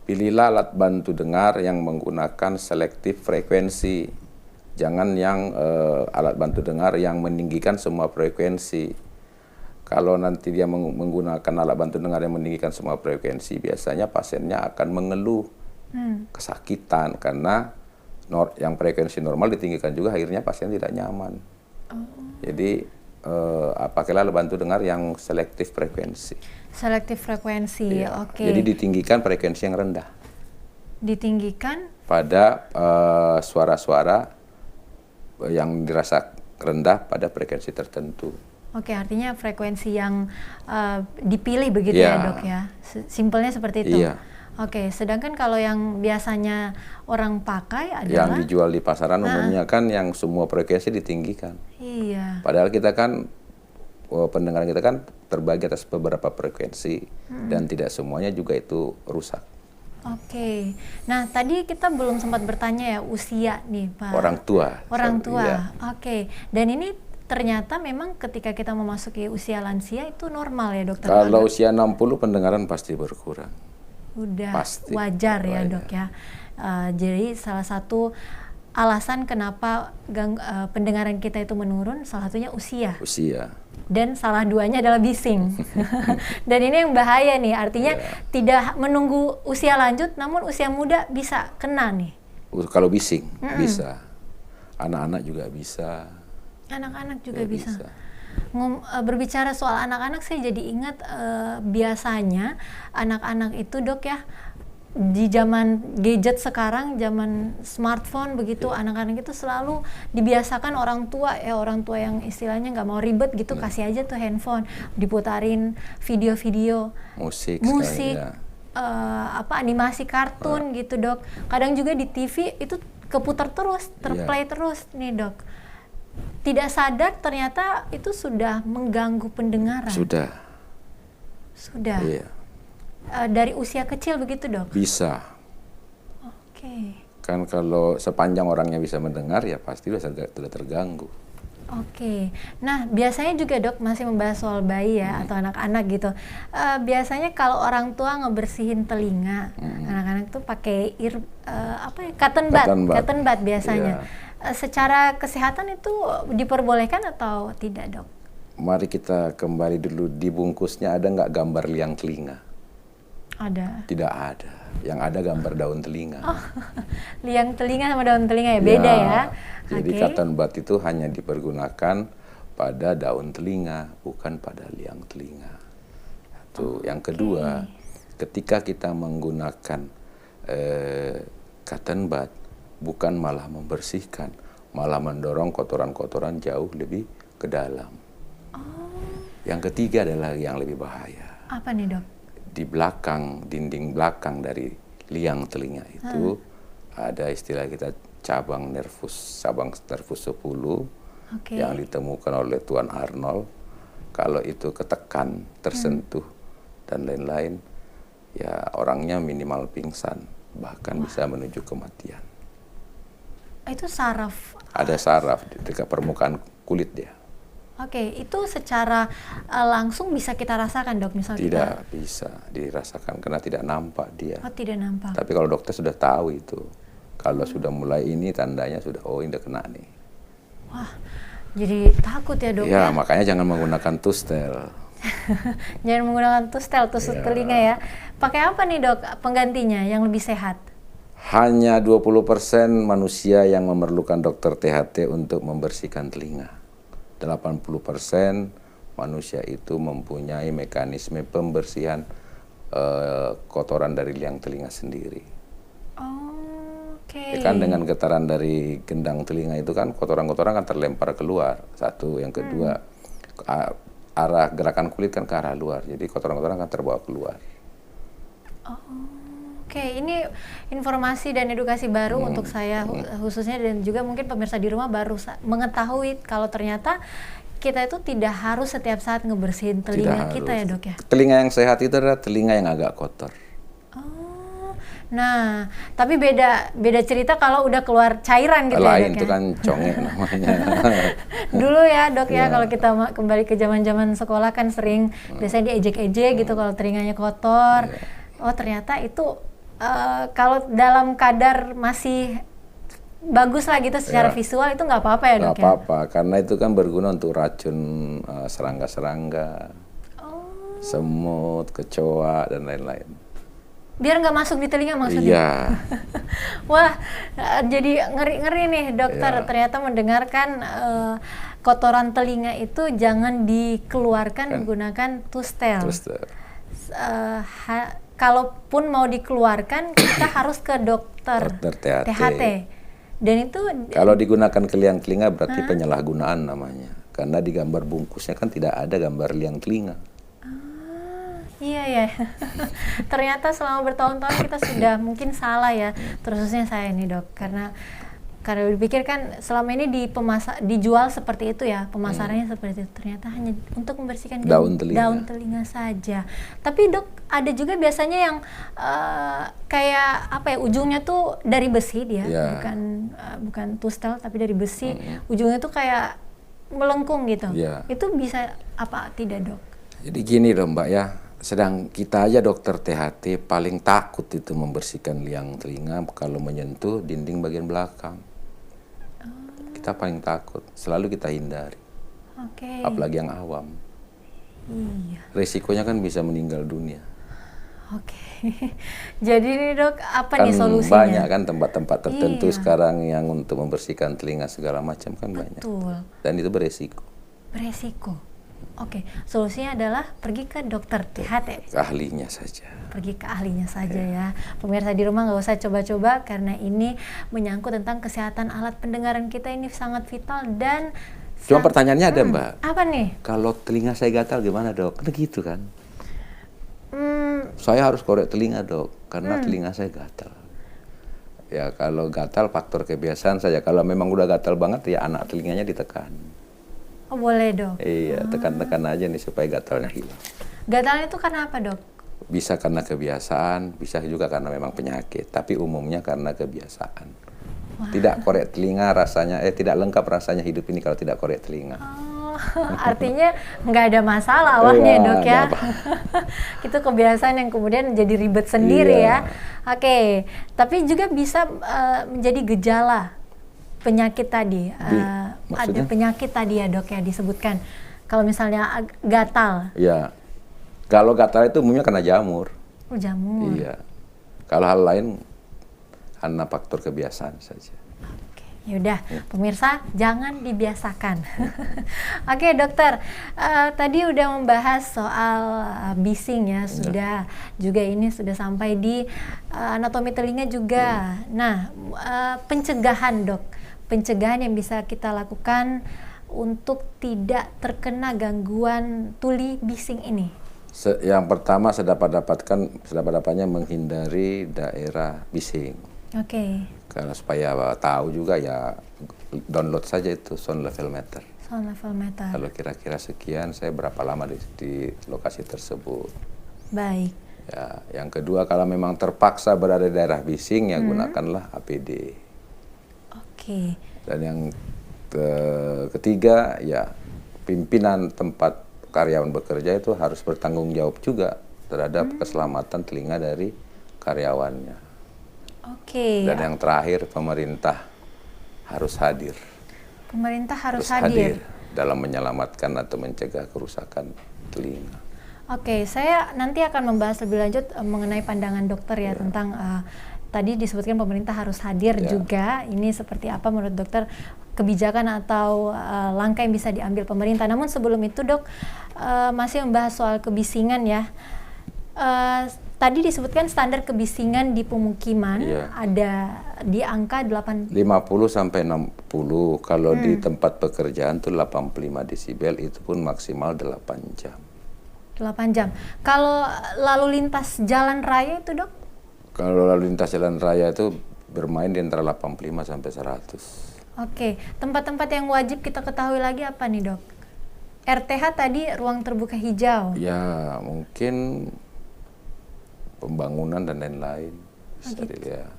pilihlah alat bantu dengar yang menggunakan selektif frekuensi. Jangan yang alat bantu dengar yang meninggikan semua frekuensi. Kalau nanti dia menggunakan alat bantu dengar yang meninggikan semua frekuensi, biasanya pasiennya akan mengeluh kesakitan karena yang frekuensi normal ditinggikan juga akhirnya pasien tidak nyaman. Jadi pakailah alat bantu dengar yang selektif frekuensi. Selektif frekuensi, Jadi ditinggikan frekuensi yang rendah. Ditinggikan pada suara-suara yang dirasa rendah pada frekuensi tertentu. Oke, artinya frekuensi yang dipilih begitu ya dok ya? Simpelnya seperti itu? Iya. Oke, sedangkan kalau yang biasanya orang pakai adalah? Yang dijual di pasaran umumnya kan yang semua frekuensi ditinggikan. Iya. Padahal kita kan, pendengaran kita kan terbagi atas beberapa frekuensi dan tidak semuanya juga itu rusak. Oke, nah tadi kita belum sempat bertanya ya usia nih Pak. Orang tua. Orang tua, Iya. Oke. Dan ini ternyata memang ketika kita memasuki usia lansia itu normal ya dokter? Kalau usia 60 pendengaran pasti berkurang. Udah Pasti. wajar ya dok ya. Jadi salah satu alasan kenapa pendengaran kita itu menurun salah satunya usia. Usia. Dan salah duanya adalah bising. Dan ini yang bahaya nih, artinya tidak menunggu usia lanjut, namun usia muda bisa kena nih. Kalau bising bisa, anak-anak juga bisa. Anak-anak juga bisa. Berbicara soal anak-anak, saya jadi ingat biasanya anak-anak itu dok ya, di zaman gadget sekarang, zaman smartphone begitu, anak-anak itu selalu dibiasakan orang tua yang istilahnya nggak mau ribet gitu, kasih aja tuh handphone, diputarin video-video, musik, animasi kartun gitu dok. Kadang juga di TV itu keputar terus, terplay terus nih dok. Tidak sadar ternyata itu sudah mengganggu pendengaran. Sudah. Iya. Dari usia kecil begitu dok? Bisa. Oke. Kan kalau sepanjang orangnya bisa mendengar ya pasti sudah terganggu. Oke. Nah biasanya juga dok masih membahas soal bayi ya atau anak-anak gitu. Biasanya kalau orang tua ngebersihin telinga, anak-anak tuh pakai cotton bud biasanya. Secara kesehatan itu diperbolehkan atau tidak dok? Mari kita kembali dulu, di bungkusnya ada nggak gambar liang telinga? Ada. Tidak ada. Yang ada gambar daun telinga. Oh, liang telinga sama daun telinga ya beda ya? Jadi cotton bud itu hanya dipergunakan pada daun telinga, bukan pada liang telinga. Itu. Yang kedua, ketika kita menggunakan cotton bud, bukan malah membersihkan, malah mendorong kotoran-kotoran jauh lebih ke dalam. Yang ketiga adalah yang lebih bahaya. Apa nih dok? Di belakang, dinding belakang dari liang telinga itu ada istilah kita cabang nervus 10 yang ditemukan oleh Tuan Arnold. Kalau itu ketekan, tersentuh dan lain-lain, ya orangnya minimal pingsan, bahkan bisa menuju kematian. Itu saraf? Ada saraf di dekat permukaan kulit dia. Oke, itu secara langsung bisa kita rasakan dok misalnya? Tidak bisa dirasakan karena tidak nampak dia. Oh, tidak nampak. Tapi kalau dokter sudah tahu itu, kalau sudah mulai ini tandanya sudah, ini udah kena nih. Wah, jadi takut ya dok ya? Makanya jangan menggunakan tustel. Jangan menggunakan tustel, tusuk telinga ya. Pakai apa nih dok penggantinya yang lebih sehat? Hanya 20% manusia yang memerlukan dokter THT untuk membersihkan telinga. 80% manusia itu mempunyai mekanisme pembersihan kotoran dari liang telinga sendiri. Oke. Kan dengan getaran dari gendang telinga itu kan kotoran-kotoran kan terlempar keluar. Satu, yang kedua arah gerakan kulit kan ke arah luar, jadi kotoran-kotoran kan terbawa keluar. Oke, ini informasi dan edukasi baru untuk saya khususnya, dan juga mungkin pemirsa di rumah baru mengetahui kalau ternyata kita itu tidak harus setiap saat ngebersihin telinga kita ya dok ya? Telinga yang sehat itu adalah telinga yang agak kotor. Nah, tapi beda cerita kalau udah keluar cairan gitu ya dok ya? Itu kan congek namanya. Dulu ya dok ya, kalau kita kembali ke zaman-zaman sekolah kan sering biasanya diejek-ejek gitu kalau telinganya kotor. Oh ternyata itu kalau dalam kadar masih bagus lah gitu secara visual itu nggak apa-apa ya dok ya? Nggak apa-apa, karena itu kan berguna untuk racun serangga-serangga, semut, kecoa, dan lain-lain. Biar nggak masuk di telinga maksudnya? Iya. Wah, jadi ngeri-ngeri nih dokter, ternyata mendengarkan kotoran telinga itu jangan dikeluarkan menggunakan tustel. Kalaupun mau dikeluarkan kita harus ke dokter THT. Dan itu kalau digunakan ke liang telinga berarti penyalahgunaan namanya. Karena di gambar bungkusnya kan tidak ada gambar liang telinga. Iya ya, ternyata selama bertahun-tahun kita sudah mungkin salah ya, terusnya saya nih dok, karena dipikir kan selama ini dijual seperti itu ya, pemasarannya seperti itu, ternyata hanya untuk membersihkan daun telinga saja. Tapi dok, ada juga biasanya yang kayak apa ya, ujungnya tuh dari besi dia, bukan tustel tapi dari besi, ujungnya tuh kayak melengkung gitu. Itu bisa apa tidak dok? Jadi gini dong Mbak ya. Sedang kita aja dokter THT paling takut itu membersihkan liang telinga kalau menyentuh dinding bagian belakang. Kita paling takut, selalu kita hindari. Apalagi yang awam. Resikonya kan bisa meninggal dunia. Jadi nih dok, apa nih solusinya? Banyak kan tempat-tempat tertentu sekarang yang untuk membersihkan telinga segala macam kan banyak. Dan itu beresiko. Solusinya adalah pergi ke dokter THT. Ahlinya saja. Pergi ke ahlinya saja ya. Pemirsa di rumah nggak usah coba-coba karena ini menyangkut tentang kesehatan alat pendengaran kita, ini sangat vital dan. Cuma pertanyaannya ada Mbak. Apa nih? Kalau telinga saya gatal gimana dok? Kan gitu kan. Saya harus korek telinga dok, karena telinga saya gatal. Ya kalau gatal faktor kebiasaan saja. Kalau memang udah gatal banget ya anak telinganya ditekan. Boleh dok. Iya, tekan-tekan aja nih supaya gatalnya hilang. Gatalnya itu karena apa dok? Bisa karena kebiasaan, bisa juga karena memang penyakit. Tapi umumnya karena kebiasaan. Tidak korek telinga rasanya, tidak lengkap rasanya hidup ini kalau tidak korek telinga. Artinya nggak ada masalah awalnya dok ya. Itu kebiasaan yang kemudian jadi ribet sendiri ya. Tapi juga bisa menjadi gejala penyakit tadi, ada penyakit tadi ya dok ya disebutkan. Kalau misalnya gatal. Iya, kalau gatal itu umumnya kena jamur. Jamur. Iya, kalau hal lain karena faktor kebiasaan saja. Yaudah, pemirsa jangan dibiasakan. Dokter, tadi udah membahas soal bising ya, sudah juga ini sudah sampai di anatomi telinga juga. Nah, pencegahan dok. Pencegahan yang bisa kita lakukan untuk tidak terkena gangguan tuli bising ini? Yang pertama sedapat-dapatnya menghindari daerah bising. Karena supaya tahu juga ya download saja itu sound level meter. Kalau kira-kira sekian, saya berapa lama di lokasi tersebut. Baik. Ya, yang kedua kalau memang terpaksa berada di daerah bising ya gunakanlah APD. Dan yang ketiga ya pimpinan tempat karyawan bekerja itu harus bertanggung jawab juga terhadap keselamatan telinga dari karyawannya. Dan yang terakhir pemerintah harus hadir. Pemerintah harus hadir dalam menyelamatkan atau mencegah kerusakan telinga. Saya nanti akan membahas lebih lanjut mengenai pandangan dokter ya tentang tadi disebutkan pemerintah harus hadir juga. Ini seperti apa menurut dokter kebijakan atau langkah yang bisa diambil pemerintah. Namun sebelum itu dok, masih membahas soal kebisingan ya. Tadi disebutkan standar kebisingan di pemukiman ada di angka 50 sampai 60. Kalau di tempat pekerjaan tuh 85 desibel, itu pun maksimal 8 jam. 8 jam. Kalau lalu lintas jalan raya itu dok? Kalau lalu lintas jalan raya itu bermain di antara 85 sampai 100. Tempat-tempat yang wajib kita ketahui lagi apa nih dok? RTH tadi ruang terbuka hijau. Ya, mungkin pembangunan dan lain-lain bisa dilihat.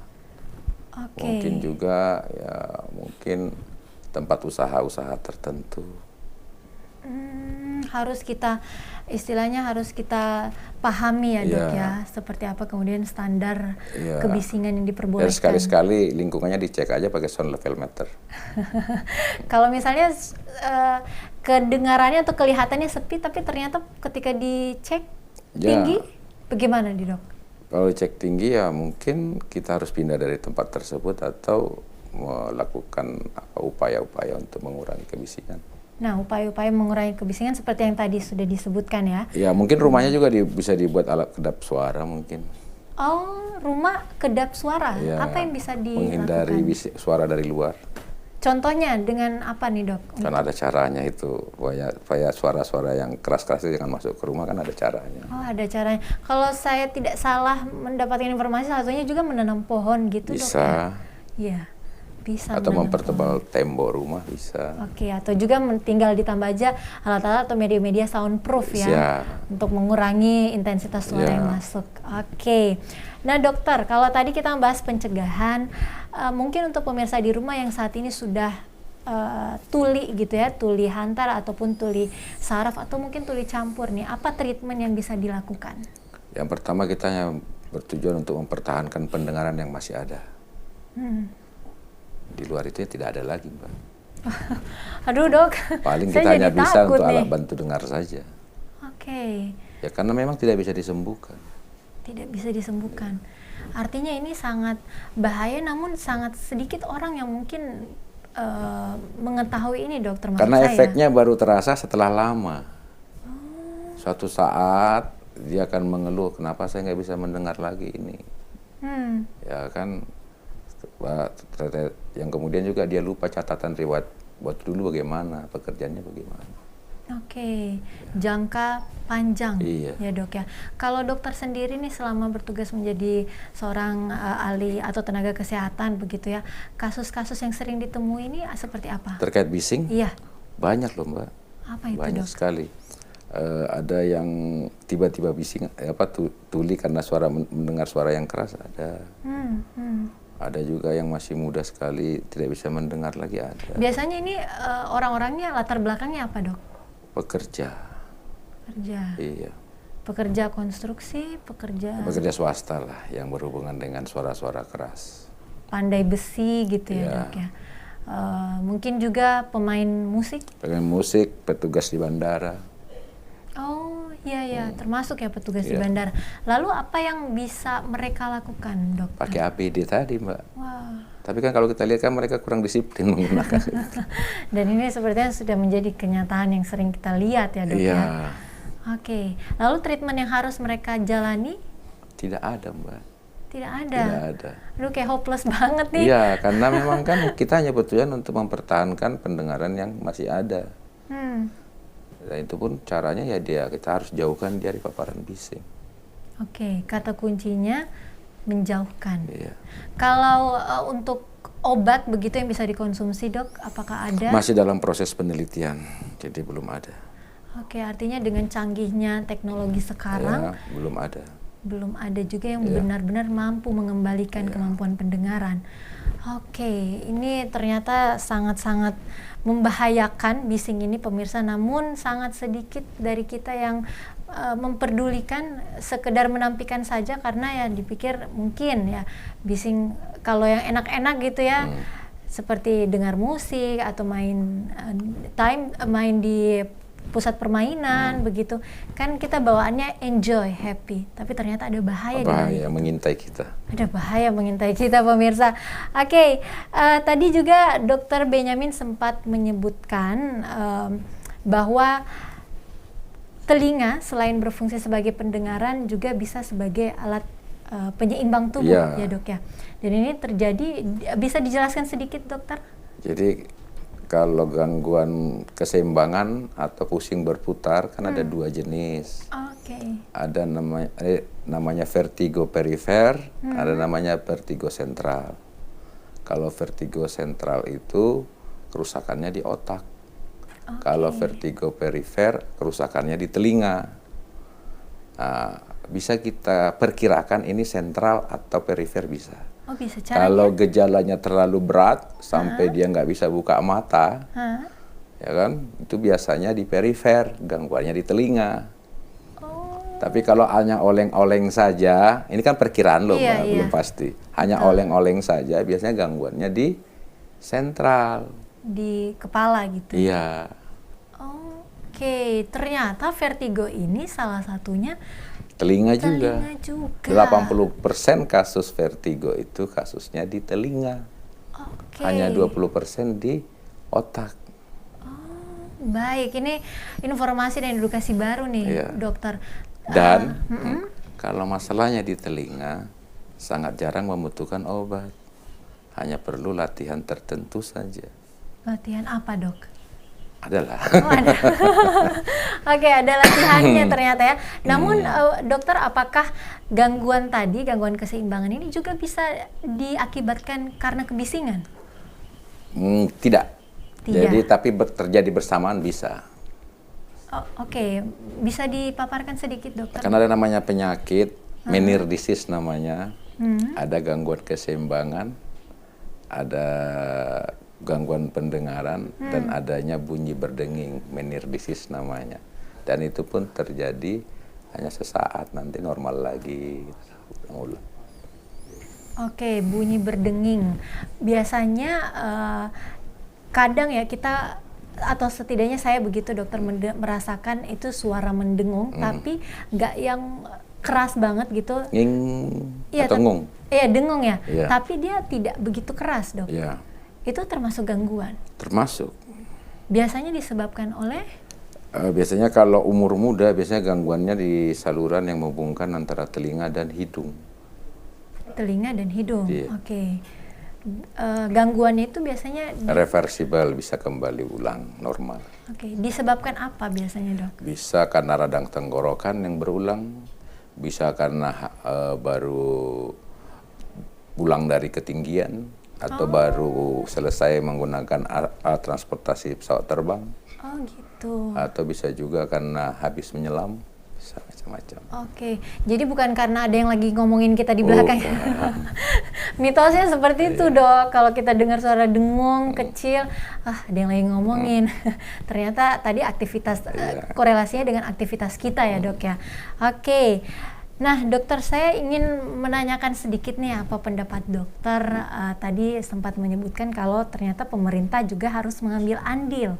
Mungkin juga ya mungkin tempat usaha-usaha tertentu. Harus kita istilahnya harus kita pahami ya dok ya, seperti apa kemudian standar kebisingan yang diperbolehkan. Sekali-sekali lingkungannya dicek aja pakai sound level meter. Kalau misalnya kedengarannya atau kelihatannya sepi tapi ternyata ketika dicek tinggi, bagaimana nih dok? Kalau cek tinggi ya mungkin kita harus pindah dari tempat tersebut atau melakukan upaya-upaya untuk mengurangi kebisingan. Nah, upaya-upaya mengurangi kebisingan seperti yang tadi sudah disebutkan ya. Ya, mungkin rumahnya juga bisa dibuat alat kedap suara mungkin. Rumah kedap suara. Apa yang bisa dilakukan? Menghindari suara dari luar. Contohnya dengan apa nih dok? Kan ada caranya itu, supaya suara-suara yang keras-keras itu jangan masuk ke rumah, kan ada caranya. Oh ada caranya. Kalau saya tidak salah mendapatkan informasi, salah satunya juga menanam pohon gitu dok? Bisa. Iya, bisa. Atau mempertebal tembok rumah bisa. Oke, atau juga tinggal ditambah aja alat-alat atau media-media soundproof ya, Bisa. untuk mengurangi intensitas suara yang masuk. Oke, nah dokter, kalau tadi kita membahas pencegahan, mungkin untuk pemirsa di rumah yang saat ini sudah tuli gitu ya, tuli hantar ataupun tuli saraf atau mungkin tuli campur nih, apa treatment yang bisa dilakukan? Yang pertama kita yang bertujuan untuk mempertahankan pendengaran yang masih ada. Di luar itu tidak ada lagi, Mbak. Aduh dok, paling saya kita hanya jadi bisa takut untuk nih. alat bantu dengar saja. Oke. Ya karena memang tidak bisa disembuhkan. Tidak bisa disembuhkan. Artinya ini sangat bahaya, namun sangat sedikit orang yang mungkin mengetahui ini dokter. Maksud Karena saya. efeknya baru terasa setelah lama. Suatu saat dia akan mengeluh, kenapa saya nggak bisa mendengar lagi ini. Ya kan, yang kemudian juga dia lupa catatan riwayat buat dulu bagaimana, pekerjaannya bagaimana. Oke, jangka panjang Iya. ya dok ya. Kalau dokter sendiri nih selama bertugas menjadi seorang ahli atau tenaga kesehatan begitu ya, kasus-kasus yang sering ditemui ini seperti apa? Terkait bising? Iya. Banyak loh Mbak. Apa itu Banyak dok? sekali. Ada yang tiba-tiba bising, tuli karena mendengar suara yang keras ada. Ada juga yang masih muda sekali tidak bisa mendengar lagi ada. Biasanya ini orang-orangnya latar belakangnya apa dok? Pekerja. Kerja. Iya. Pekerja konstruksi, pekerja swasta lah yang berhubungan dengan suara-suara keras. pandai besi gitu ya Iya. dok ya. Mungkin juga pemain musik. Dengan musik, petugas di bandara. Oh iya termasuk ya petugas di Iya. bandara. Lalu apa yang bisa mereka lakukan dok? Pakai APD tadi Mbak. Wah. Tapi kan kalau kita lihat kan mereka kurang disiplin menggunakan itu. Dan ini sepertinya sudah menjadi kenyataan yang sering kita lihat ya dok Iya. ya. Oke. Lalu treatment yang harus mereka jalani? Tidak ada Mbak. Tidak ada. Tidak ada. Aduh kayak hopeless banget nih. Iya, karena memang kan kita hanya bertujuan untuk mempertahankan pendengaran yang masih ada. Dan itu pun caranya ya kita harus jauhkan dia dari paparan bising. Oke, kata kuncinya menjauhkan. Iya. Kalau untuk obat begitu yang bisa dikonsumsi dok, apakah ada? Masih dalam proses penelitian, jadi belum ada. Oke, artinya dengan canggihnya teknologi sekarang, Ya, belum ada. belum ada juga yang Iya. benar-benar mampu mengembalikan kemampuan pendengaran. Oke, ini ternyata sangat-sangat membahayakan bising ini pemirsa, namun sangat sedikit dari kita yang memperdulikan, sekedar menampikan saja karena ya dipikir mungkin ya bising kalau yang enak-enak gitu ya, seperti dengar musik atau main main di pusat permainan begitu kan, kita bawaannya enjoy, happy, tapi ternyata ada bahaya di balik. Bahaya mengintai kita. Ada bahaya mengintai kita pemirsa. Oke, tadi juga Dokter Benyamin sempat menyebutkan bahwa telinga selain berfungsi sebagai pendengaran juga bisa sebagai alat penyeimbang tubuh ya dok ya. Dan ini terjadi, bisa dijelaskan sedikit dokter? Jadi kalau gangguan keseimbangan atau pusing berputar kan ada dua jenis. Oke. Ada namanya vertigo perifer, ada namanya vertigo sentral. Kalau vertigo sentral itu kerusakannya di otak. Kalau vertigo perifer kerusakannya di telinga. Nah, bisa kita perkirakan ini sentral atau perifer bisa. Oh bisa caranya? Kalau gejalanya terlalu berat sampai dia nggak bisa buka mata, ya kan, itu biasanya di perifer, gangguannya di telinga. Tapi kalau hanya oleng-oleng saja, ini kan perkiraan loh, Mbak, belum pasti. Hanya oleng-oleng saja, biasanya gangguannya di sentral. Di kepala gitu? Iya. Oke, ternyata vertigo ini salah satunya Telinga juga. 80% kasus vertigo itu kasusnya di telinga. Hanya 20% di otak. Baik, ini informasi dan edukasi baru nih, dokter. Dan kalau masalahnya di telinga, sangat jarang membutuhkan obat. Hanya perlu latihan tertentu saja. Latihan apa, Dok? Adalah. Oh, ada. Oke, ada latihannya ternyata ya. Namun dokter, apakah gangguan keseimbangan ini juga bisa diakibatkan karena kebisingan? Tidak. Tidak. Jadi tapi terjadi bersamaan bisa. Oke. Bisa dipaparkan sedikit, dokter? Karena ada namanya penyakit Meniere disease namanya. Ada gangguan keseimbangan, ada gangguan pendengaran, dan adanya bunyi berdenging, Meniere disease namanya. Dan itu pun terjadi hanya sesaat, nanti normal lagi. Oke, bunyi berdenging. Biasanya kadang ya kita, atau setidaknya saya begitu, dokter, merasakan itu suara mendengung, tapi nggak yang keras banget gitu. Nging atau ngung? Iya, dengung ya. Iya. Tapi dia tidak begitu keras, dok. Iya. Itu termasuk gangguan? Termasuk. Biasanya disebabkan oleh? Biasanya kalau umur muda, biasanya gangguannya di saluran yang menghubungkan antara telinga dan hidung. Telinga dan hidung, Iya. Oke. Gangguannya itu biasanya? Reversibel, bisa kembali ulang normal. Oke. Disebabkan apa biasanya, dok? Bisa karena radang tenggorokan yang berulang, bisa karena baru pulang dari ketinggian, atau baru selesai menggunakan alat transportasi pesawat terbang. Oh gitu. Atau bisa juga karena habis menyelam, bisa macam-macam. Oke, jadi bukan karena ada yang lagi ngomongin kita di belakang. Mitosnya seperti itu, dok. Kalau kita dengar suara dengung kecil, ada yang lagi ngomongin. Ternyata tadi aktivitas, korelasinya dengan aktivitas kita ya, dok ya. Oke. Nah, dokter, saya ingin menanyakan sedikit nih, apa pendapat dokter? Tadi sempat menyebutkan kalau ternyata pemerintah juga harus mengambil andil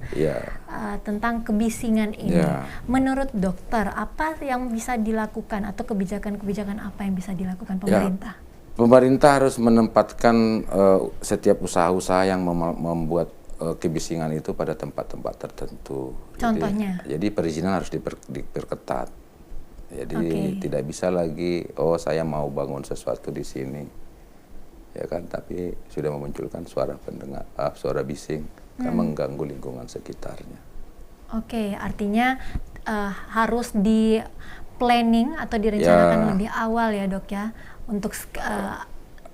tentang kebisingan ini. Menurut dokter, apa yang bisa dilakukan atau kebijakan-kebijakan apa yang bisa dilakukan pemerintah? Pemerintah harus menempatkan setiap usaha-usaha yang membuat kebisingan itu pada tempat-tempat tertentu. Contohnya? Jadi perizinan harus diperketat. Jadi tidak bisa lagi, saya mau bangun sesuatu di sini, ya kan? Tapi sudah memunculkan suara bising, kan mengganggu lingkungan sekitarnya. Oke, artinya harus di planning atau direncanakan lebih awal ya, dok ya, untuk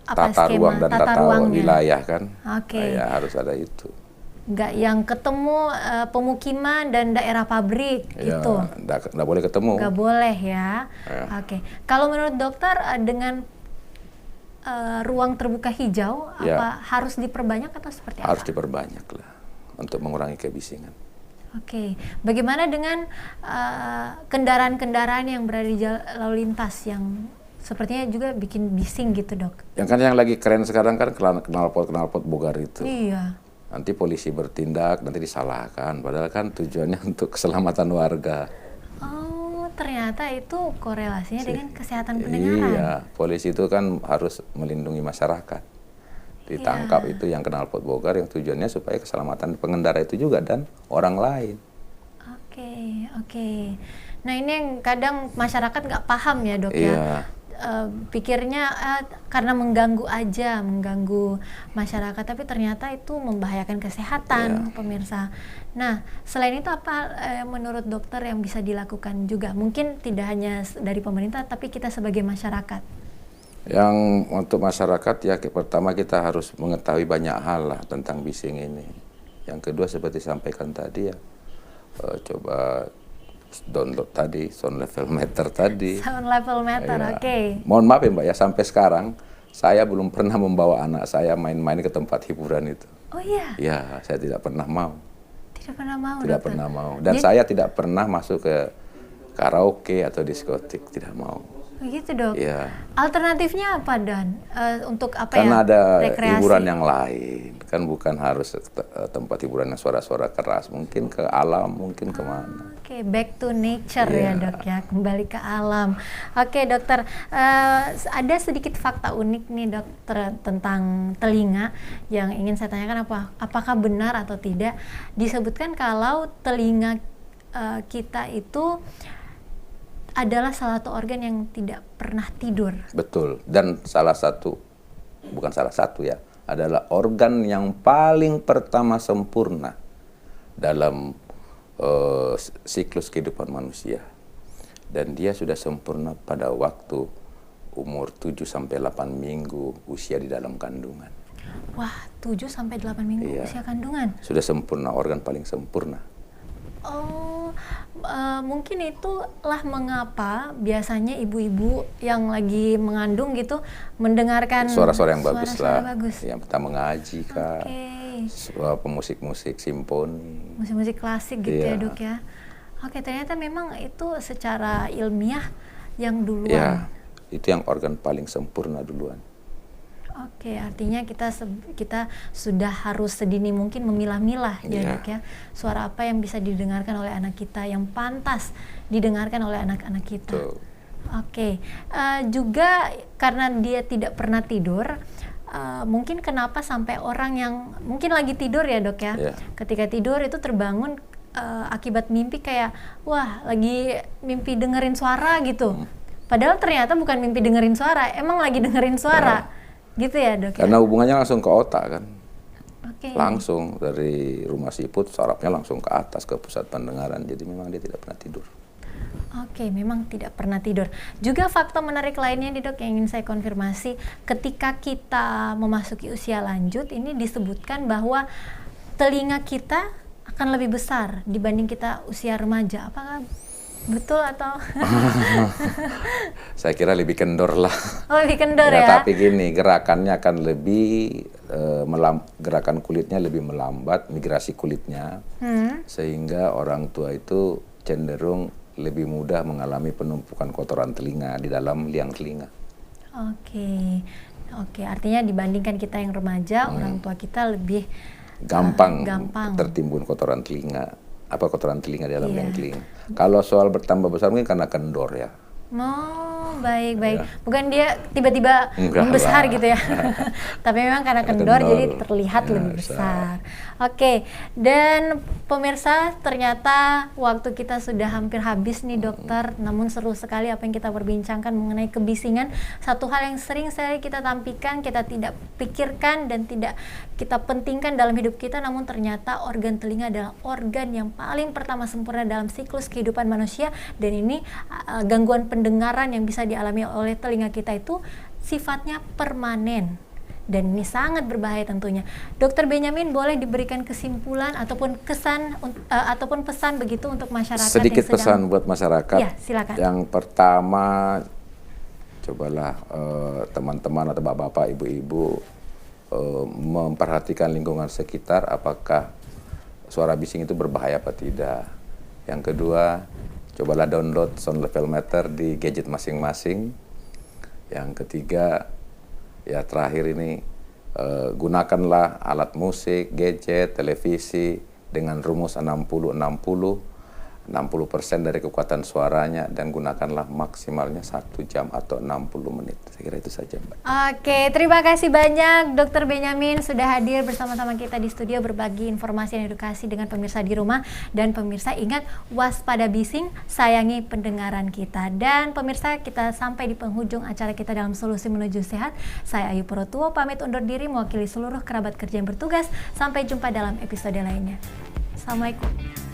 tata ruang dan tata wilayah kan? Ya, harus ada itu. Nggak yang ketemu pemukiman dan daerah pabrik gitu. Nggak boleh ketemu. Nggak boleh ya. Oke. Kalau menurut dokter dengan ruang terbuka hijau apa harus diperbanyak atau seperti apa? Harus diperbanyak lah untuk mengurangi kebisingan. Oke. Bagaimana dengan kendaraan-kendaraan yang berada di lalu lintas yang sepertinya juga bikin bising gitu, dok? Yang lagi keren sekarang kan knalpot bogar itu. Iya. Nanti polisi bertindak, nanti disalahkan. Padahal kan tujuannya untuk keselamatan warga. Oh, ternyata itu korelasinya dengan kesehatan pendengaran. Iya, polisi itu kan harus melindungi masyarakat. Ditangkap itu yang knalpot bogar, yang tujuannya supaya keselamatan pengendara itu juga dan orang lain. Oke. Nah, ini yang kadang masyarakat nggak paham ya, dok ya. Pikirnya karena mengganggu masyarakat, tapi ternyata itu membahayakan kesehatan pemirsa. Nah, selain itu apa menurut dokter yang bisa dilakukan juga? Mungkin tidak hanya dari pemerintah, tapi kita sebagai masyarakat. Yang untuk masyarakat ya, pertama kita harus mengetahui banyak hal lah tentang bising ini. Yang kedua seperti sampaikan tadi ya, coba download tadi sound level meter tadi. Sound level meter, oke. Mohon maaf ya, Mbak ya, sampai sekarang saya belum pernah membawa anak saya main-main ke tempat hiburan itu. Oh iya? Ya, saya tidak pernah mau. Tidak pernah mau, Tidak pernah mau. Dan saya tidak pernah masuk ke karaoke atau diskotik, tidak mau. Begitu, dok? Iya. Alternatifnya apa, Dan? Untuk apa ya? Karena ada rekreasi? Hiburan yang lain. Kan bukan harus tempat hiburan yang suara-suara keras. Mungkin ke alam, mungkin kemana. Oke, back to nature ya, dok ya. Kembali ke alam. Oke, dokter. Ada sedikit fakta unik nih, dokter, tentang telinga yang ingin saya tanyakan. Apakah benar atau tidak disebutkan kalau telinga kita itu adalah salah satu organ yang tidak pernah tidur. Betul. Dan bukan salah satu ya, adalah organ yang paling pertama sempurna dalam siklus kehidupan manusia. Dan dia sudah sempurna pada waktu umur 7-8 minggu usia di dalam kandungan. Wah, 7-8 minggu Iya. usia kandungan? Sudah sempurna, organ paling sempurna. Oh, mungkin itulah mengapa biasanya ibu-ibu yang lagi mengandung gitu mendengarkan Suara-suara yang bagus suara-suara lah. bagus. Yang pertama ngaji kak, pemusik-musik simponi. Musik-musik klasik gitu ya Iya. dok ya. Oke, ternyata memang itu secara ilmiah yang duluan. Ya, itu yang organ paling sempurna duluan. Oke, artinya kita sudah harus sedini mungkin memilah-milah ya Iya. dok ya. Suara apa yang bisa didengarkan oleh anak kita, yang pantas didengarkan oleh anak-anak kita. Tuh. Oke, juga karena dia tidak pernah tidur, mungkin kenapa sampai orang yang mungkin lagi tidur ya dok ya, Yeah. ketika tidur itu terbangun akibat mimpi kayak, wah lagi mimpi dengerin suara gitu. Padahal ternyata bukan mimpi dengerin suara, emang lagi dengerin suara. Gitu ya dok ya? Karena hubungannya langsung ke otak kan. Oke. Langsung dari rumah siput, sarafnya langsung ke atas, ke pusat pendengaran. Jadi memang dia tidak pernah tidur. Oke, memang tidak pernah tidur. Juga fakta menarik lainnya nih dok yang ingin saya konfirmasi, ketika kita memasuki usia lanjut, ini disebutkan bahwa telinga kita akan lebih besar dibanding kita usia remaja. Apakah betul atau? Saya kira lebih kendor lah. Oh, lebih kendor ya? Tapi gini, gerakannya akan lebih, gerakan kulitnya lebih melambat, migrasi kulitnya. Sehingga orang tua itu cenderung lebih mudah mengalami penumpukan kotoran telinga di dalam liang telinga. Oke, artinya dibandingkan kita yang remaja, orang tua kita lebih gampang gampang tertimbun kotoran telinga. Kotoran telinga di dalam liang telinga. Kalau soal bertambah besar mungkin karena kendor ya. Oh, baik. Ya. Bukan dia tiba-tiba Enggak membesar lah. gitu ya. Tapi memang karena kendor jadi terlihat Ya, lebih besar. Oke, dan pemirsa ternyata waktu kita sudah hampir habis nih dokter. Namun seru sekali apa yang kita perbincangkan mengenai kebisingan. Satu hal yang sering sekali kita tampilkan, kita tidak pikirkan dan tidak kita pentingkan dalam hidup kita. Namun ternyata organ telinga adalah organ yang paling pertama sempurna dalam siklus kehidupan manusia. Dan ini gangguan pendengaran yang bisa dialami oleh telinga kita itu sifatnya permanen. Dan ini sangat berbahaya tentunya. Dokter Benyamin, boleh diberikan kesimpulan ataupun kesan ataupun pesan begitu untuk masyarakat sedikit yang sedang... pesan buat masyarakat. Ya, silakan. Yang pertama, cobalah teman-teman atau bapak-bapak, ibu-ibu memperhatikan lingkungan sekitar, apakah suara bising itu berbahaya apa tidak. Yang kedua, cobalah download sound level meter di gadget masing-masing. Yang ketiga, ya terakhir ini, gunakanlah alat musik, gadget, televisi dengan rumus 60-60, 60% dari kekuatan suaranya, dan gunakanlah maksimalnya 1 jam atau 60 menit. Saya kira itu saja, Mbak. Oke, terima kasih banyak Dokter Benyamin sudah hadir bersama-sama kita di studio berbagi informasi dan edukasi dengan pemirsa di rumah. Dan pemirsa ingat, waspada bising, sayangi pendengaran kita. Dan pemirsa, kita sampai di penghujung acara kita dalam Solusi Menuju Sehat. Saya Ayu Porotuo pamit undur diri mewakili seluruh kerabat kerja yang bertugas. Sampai jumpa dalam episode lainnya. Assalamualaikum.